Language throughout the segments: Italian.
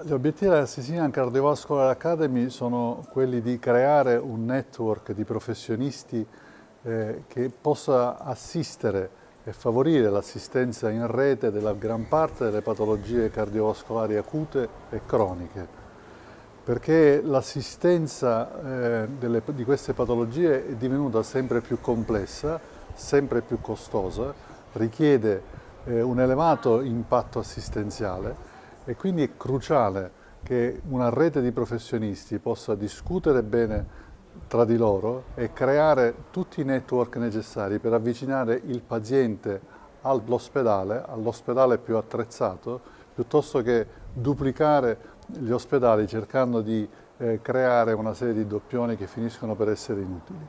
Gli obiettivi della Sicilian Cardiovascular Academy sono quelli di creare un network di professionisti che possa assistere e favorire l'assistenza in rete della gran parte delle patologie cardiovascolari acute e croniche, perché l'assistenza di queste patologie è divenuta sempre più complessa, sempre più costosa, richiede un elevato impatto assistenziale e quindi è cruciale che una rete di professionisti possa discutere bene tra di loro e creare tutti i network necessari per avvicinare il paziente all'ospedale più attrezzato, piuttosto che duplicare gli ospedali cercando di creare una serie di doppioni che finiscono per essere inutili.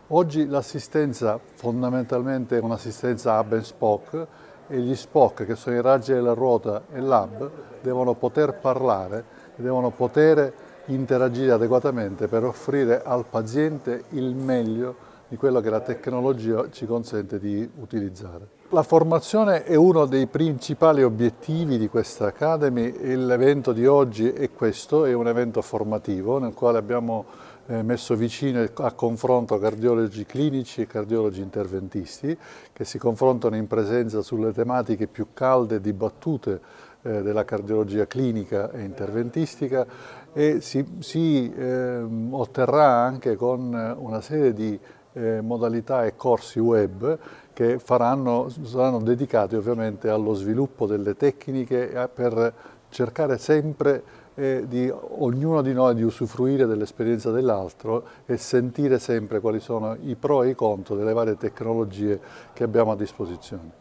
Oggi l'assistenza fondamentalmente è un'assistenza hub and spoke e gli spoke, che sono i raggi della ruota e l'hub, devono poter parlare e devono poter interagire adeguatamente per offrire al paziente il meglio di quello che la tecnologia ci consente di utilizzare. La formazione è uno dei principali obiettivi di questa Academy e l'evento di oggi è questo, è un evento formativo nel quale abbiamo messo vicino a confronto cardiologi clinici e cardiologi interventisti che si confrontano in presenza sulle tematiche più calde e dibattute della cardiologia clinica e interventistica e si otterrà anche con una serie di modalità e corsi web che saranno dedicati ovviamente allo sviluppo delle tecniche per cercare sempre ognuno di noi di usufruire dell'esperienza dell'altro e sentire sempre quali sono i pro e i contro delle varie tecnologie che abbiamo a disposizione.